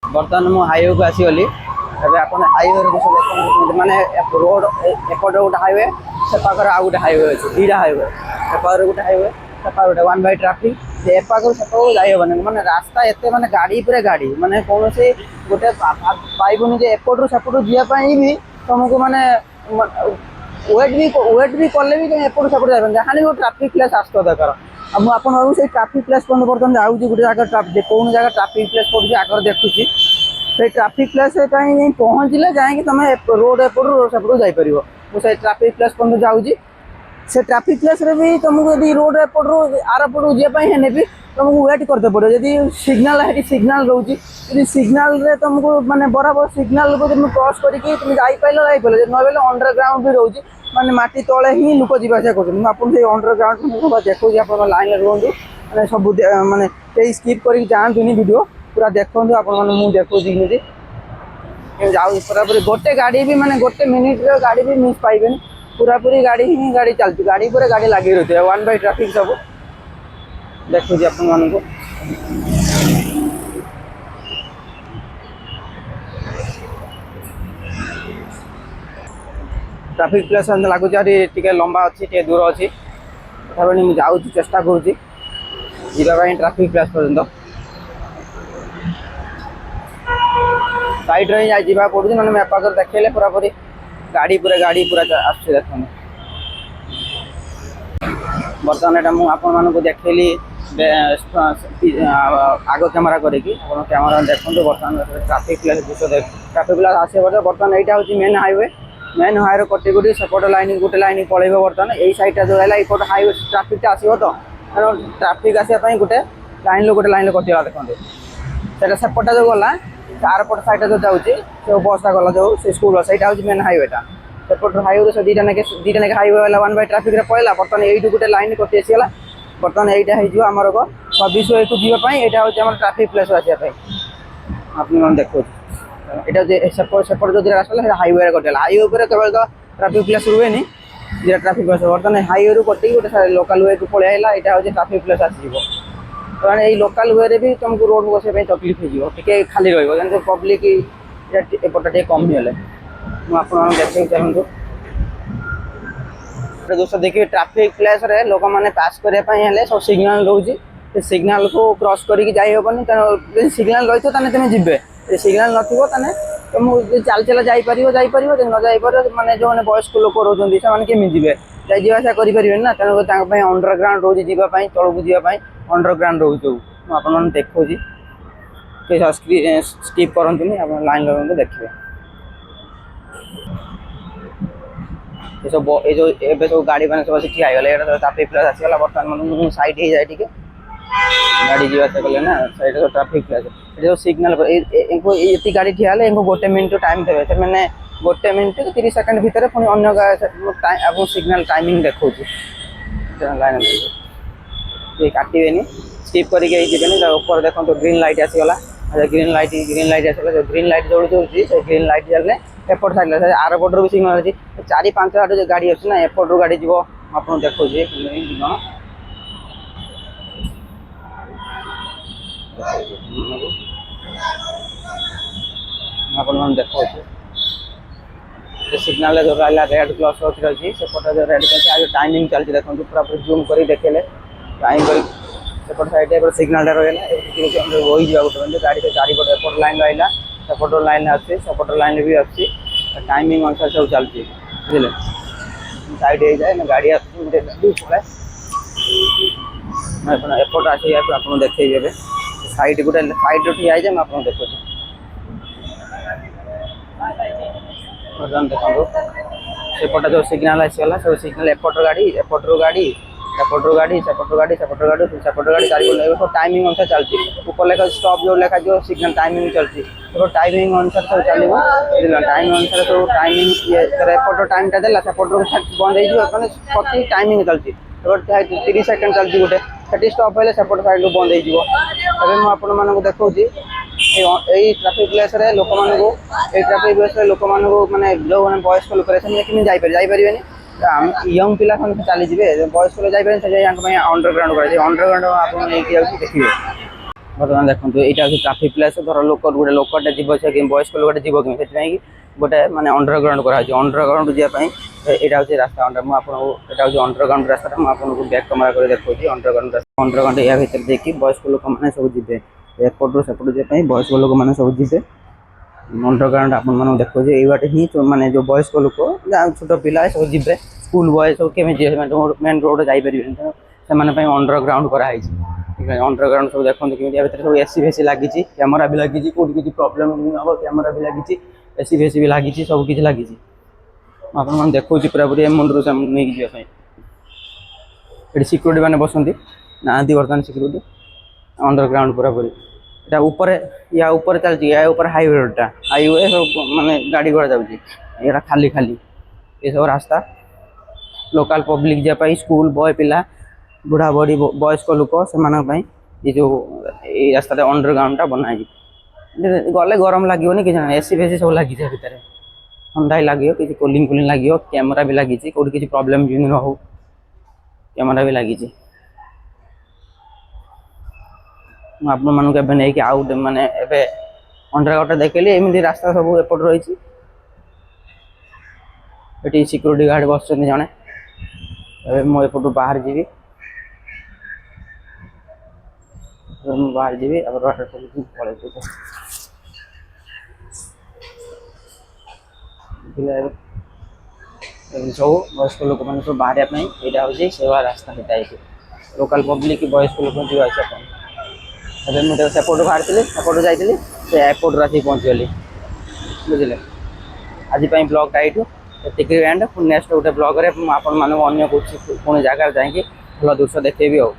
बर्तमान मु हाईवे को आसीगली एबे आपण हाईवे रे सब देखते माने रोड एपट गोटे हाईवे से पाखर आ गोटे हाईवे अछि दीटा हाईवे एपार गोटे हाईवे सेपार गोटे वन बाय ट्रैफिक जे एपाकर सतो जाय होबन माने रास्ता एते माने गाड़ी पूरे गाड़ी माने कोनोसी गोटे पाइबुनी जे एपट रो सेपट जिया पई भी तुमको माने वेट भी कले भी एपट सेपट जाय जहां भी ट्रैफिक प्लेस आस्तो दरकार अब आपण से ट्रैफिक प्लेस पर बर्तमान जाऊँ गोटे जगह कौन जगह ट्रैफिक प्लेस पड़े आगे देखुची से ट्रैफिक प्लेस कहीं पहुँचले जाए तुम रोड एपट रोड सेपट जापर मुझे ट्रैफिक प्लेस पर जाऊँगी से ट्रैफिक प्लेस रे भी तुमको यदि रोड एपट आर पट जाने भी तुमको वेट करते पड़ो यदि सिग्नाल है सिग्नाल रोचे यदि सिग्नाल रे तुमको माने बराबर सिग्नाल को तुम क्रॉस करके तुम जापार ना अंडरग्राउंड भी रोचे माने माटी तले ही लोक जावासा कर अंडरग्राउंड देखो आप लाइन रुहतु मैंने सब माने कई स्किप कर जातुनि वीडियो पूरा देखो आपको देखी जाऊ पूरा पूरी गोटे गाड़ी भी माने गोटे मिनिट गाड़ी भी मिस पाइबे पूरा पूरी गाड़ी ही गाड़ी चलती गाड़ी पूरा गाड़ी लगी रही है वन बाय ट्रैफिक सब देखुची आपण को ट्रैफिक प्लेस लगुच टे लंबा अच्छी टे दूर अच्छी तथापि मुझे जाऊँ चेष्टा करुँची जावाई ट्रैफिक प्लेस पर्यंत साइड रे ही जावा पड़ू मैंने मैप आगे देखले पूरा पूरी गाड़ी पूरा आस देखते बर्तमान यहाँ मुझे आपण को देखली आग कैमेरा करी कैमेरा देखते बर्तमान ट्रैफिक प्लेस ट्रैफिक प्लेस आसे बर्तमान यहाँ हूँ मेन हाईवे कटे कटी सेपट लाइन गोटे लाइन पलैब बर्तमान यही सैडटा जो है ये हाईवे ट्रैफिकटा आसो तो ट्रैफिक आसापी गोटे लाइन कटिगला देखते से सेपटा जो गला आरपट सैडटा जो जाऊँगी से बसटा गला जो से स्कूल बस यहाँ हूँ मेन हाईवेटा सेपट हाईवे से दीटा ना हाईवे है वन बाय ट्रैफिक पड़ेगा बर्तमान यू गोटे लाइन कटि आसीगला बर्तमान यहाँ होमर 26 को जीवाई यहाँ हूँ ट्रैफिक प्लेस आसापी आप देखो ये सेपट जो रास्ता हाईवे कटेगा हाईवे पर केवल तो ट्रैफिक प्लेस रुए जो ट्रैफिक प्लेस बर्तमान हाईवे रू कटे गोटे लोकल वे को पलैला यहाँ हूँ ट्रैफिक प्लेस आसो कारण ये लोकल वे भी तुमको रोड बसवाई तकलीफ हो खाली रही पब्लिक एपटा टे कम हेल्ले मुझे देखा चाहूँ दोस्त देखिए ट्रैफिक प्लेस रे लोक मैंने पास करने सब सिग्नाल रोचे सिग्नाल को क्रॉस करके जाइबनी सिग्नाल रही तो तुम जीवे सिग्नाल नथिबो तने तुम चल चला जापर न जापर माने जो मैंने वयस्क लोक रोचे से केमी जी जावासा करें ना तेणु अंडरग्राउंड रोज जावाई तलू जावाई अंडरग्राउंड रोचे आप देखो स्किप करते आप लाइन लगे देखिए ये सब ये जो ए सब गाड़ी मैंने सब ठिया होगा ट्रैफिक प्लेस आसीगला बर्तमान साइड हो जाए गाड़ी जावासा कले ना साइड ट्रैफिक प्लेस जो सिग्नल ये गाड़ी ठिया इनको गोटे मिनट टाइम देवे से मैंने गोटे मिनट 30 सेकंड भितर पुणी अन्य सिग्नल टाइमिंग देखो लाइन ये काटे स्किप करके ऊपर देखो ग्रीन लाइट आसीगला ग्रीन लाइट आसला ग्रीन लाइट जो से ग्रीन लाइट जल्ले एपट साइड आरपटर भी सिग्नल अच्छी 4-5 आठ जो गाड़ी अच्छी ना एपट गाड़ी जीव आप देखो आप देखो सिग्नल जो रहा रेड प्लस रही सेपट जो रेड प्लस टाइमिंग चलती देखो पूरा पूरी जूम कर देखेले टाइम कर सेपट साइड सिग्नल रही रही गोटे गाड़ी से चारिपट एपट लाइन रहा सेपट लाइन अच्छी सेपट लाइन भी अच्छी टाइमिंग अनुसार सब चलती बुझे साइड हो जाए गाड़ी आसपटे आसे आप देखे साइड गोटे साइड ठिया है मैं देखो देखो सेपटा जो सिग्नाल आसीगला सब सिग्नाल एपटर गाड़ी सेपटर गाड़ी चारिपट सब टाइमिंग अनुसार चलती ऊपर लेखा स्टॉप जो लेखा जो सिग्नल टाइमिंग चलती तो टाइमिंग अनुसार सब चलो टाइमिंग अनुसार सब टाइमिंग ये एपटर टाइम देला सेपटर बंद हो प्रति टाइमिंग चलती 30 सेकंड चलती गोटे से स्टॉप है सेपट साइड बंद हो देखा यही ट्रैफिक प्लेस रे लोक मानू ट्रैफिक प्लेस रे लोक मानू माने जो वयस्क लोक जापारे यंग पिला चली जाए वयस्क लोग जापारे अंडरग्राउंड कर अंडरग्राउंड आप देखिए ବର୍ତ୍ତମାନ ଦେଖନ୍ତୁ ଏଇଟା ହେଉଛି ଟ୍ରାଫିକ୍ ପ୍ଲେସ୍। ଧର ଗୋଟେ ଲୋକଟେ ଯିବ ସେ ବୟସ୍କ ଲୋକଟେ ଯିବ କେମିତି ସେଥିପାଇଁ ଗୋଟେ ମାନେ ଅଣ୍ଡରଗ୍ରାଉଣ୍ଡ କରାହେଉଛି। ଅଣ୍ଡରଗ୍ରାଉଣ୍ଡ ଯିବା ପାଇଁ ଏଇଟା ହେଉଛି ରାସ୍ତା। ମୁଁ ଆପଣଙ୍କୁ ଏଇଟା ହେଉଛି ଅଣ୍ଡରଗ୍ରାଉଣ୍ଡ ରାସ୍ତାଟା। ମୁଁ ଆପଣଙ୍କୁ ବ୍ୟାକ୍ କ୍ୟାମେରା କରି ଦେଖାଉଛି ଅଣ୍ଡରଗ୍ରାଉଣ୍ଡ ରାସ୍ତା। ଅଣ୍ଡରଗ୍ରାଉଣ୍ଡ ଏହା ଭିତରେ ଦେଇକି ବୟସ୍କ ଲୋକମାନେ ସବୁ ଯିବେ। ଏପଟରୁ ସେପଟୁ ଯିବା ପାଇଁ ବୟସ୍କ ଲୋକମାନେ ସବୁ ଯିବେ। ଅଣ୍ଡରଗ୍ରାଉଣ୍ଡ ଆପଣମାନଙ୍କୁ ଦେଖାଉଛି ଏଇ ବାଟେ ହିଁ ମାନେ ଯେଉଁ ବୟସ୍କ ଲୋକ ଛୋଟ ପିଲା ସବୁ ଯିବେ। ସ୍କୁଲ ବୟ ସବୁ କେମିତି ଯିବେ ସେମାନେ ମେନ୍ ରୋଡ଼ ଯାଇପାରିବେନି ତେଣୁ ସେମାନେ ପାଇଁ ଅଣ୍ଡରଗ୍ରାଉଣ୍ଡ କରାହେଇଛି। ଠିକ୍ ଅଛି ଅଣ୍ଡରଗ୍ରାଉଣ୍ଡ ସବୁ ଦେଖନ୍ତୁ କେମିତି ୟା ଭିତରେ ସବୁ ଏସି ଫେସି ଲାଗିଛି କ୍ୟାମେରା ବି ଲାଗିଛି। କେଉଁଠି କିଛି ପ୍ରୋବ୍ଲେମ୍ ହେବ କ୍ୟାମେରା ବି ଲାଗିଛି ଏସି ଫେସି ବି ଲାଗିଛି ସବୁ କିଛି ଲାଗିଛି। ମୁଁ ଆପଣମାନଙ୍କୁ ଦେଖାଉଛି ପୁରାପୁରି ଏ ମୁଣ୍ଡରୁ ସେ ନେଇକି ଯିବା ପାଇଁ। ଏଠି ସିକ୍ୟୁରିଟି ମାନେ ବସନ୍ତି ନାହାନ୍ତି ବର୍ତ୍ତମାନ ସିକ୍ୟୁରିଟି। ଅଣ୍ଡରଗ୍ରାଉଣ୍ଡ ପୁରାପୁରି ଏଇଟା ଉପରେ ୟା ଉପରେ ଚାଲିଛି। ୟା ଉପରେ ହାଇୱେ ରୋଡ଼ଟା ହାଇୱେ ସବୁ ମାନେ ଗାଡ଼ି ଘୋଡ଼ା ଯାଉଛି। ଏଇଟା ଖାଲି ଖାଲି ଏସବୁ ରାସ୍ତା ଲୋକାଲ୍ ପବ୍ଲିକ୍ ଯିବା ପାଇଁ ସ୍କୁଲ ବୟ ପିଲା ବୁଢ଼ା ବୁଢ଼ୀ ବୟସ୍କ ଲୋକ ସେମାନଙ୍କ ପାଇଁ ଏ ଯେଉଁ ଏଇ ରାସ୍ତାରେ ଅଣ୍ଡରଗ୍ରାଉଣ୍ଡଟା ବନାହେଇଛି। ଗଲେ ଗରମ ଲାଗିବନି କିଛି ନାହିଁ। ଏସି ଫେସି ସବୁ ଲାଗିଛି ଭିତରେ ଥଣ୍ଡା ଲାଗିବ କିଛି କୁଲିଂ ଲାଗିବ। କ୍ୟାମେରା ବି ଲାଗିଛି କେଉଁଠି କିଛି ପ୍ରୋବ୍ଲେମ୍ ଯେମିତି ନ ହଉ କ୍ୟାମେରା ବି ଲାଗିଛି। ମୁଁ ଆପଣମାନଙ୍କୁ ଏବେ ନେଇକି ଆଉ ମାନେ ଏବେ ଅଣ୍ଡରଗ୍ରାଉଣ୍ଡଟା ଦେଖେଇଲି। ଏମିତି ରାସ୍ତା ସବୁ ଏପଟ ରହିଛି। ଏଠି ସିକ୍ୟୁରିଟି ଗାର୍ଡ଼ ବସୁଛନ୍ତି ଜଣେ। ଏବେ ମୁଁ ଏପଟୁ ବାହାରି ଯିବି। ମୁଁ ବାହାରି ଯିବି ପଳେଇବି। ସବୁ ବୟସ୍କ ଲୋକମାନେ ସବୁ ବାହାରିବା ପାଇଁ ଏଇଟା ହେଉଛି ସେବା ରାସ୍ତା। ସେଇଟା ହେଇଛି ଲୋକାଲ୍ ପବ୍ଲିକ୍ ବୟସ୍କ ଲୋକ ଯିବା ଆସିବା ପାଇଁ। ଏବେ ମୁଁ ସେପଟୁ ବାହାରିଥିଲି ସେପଟୁ ଯାଇଥିଲି ସେ ଏପଟରୁ ଆସିକି ପହଞ୍ଚିଗଲି। ବୁଝିଲେ ଆଜି ପାଇଁ ବ୍ଲଗ୍ଟା ଏଇଠୁ ଏତିକି ଏଣ୍ଡ। ପୁଣି ନେକ୍ସଟ ଗୋଟେ ବ୍ଲଗ୍ରେ ମୁଁ ଆପଣମାନଙ୍କୁ ଅନ୍ୟ ପୁଣି ଜାଗାରେ ଯାଇକି ଭଲ ଦୃଶ୍ୟ ଦେଖେଇବି ଆଉ।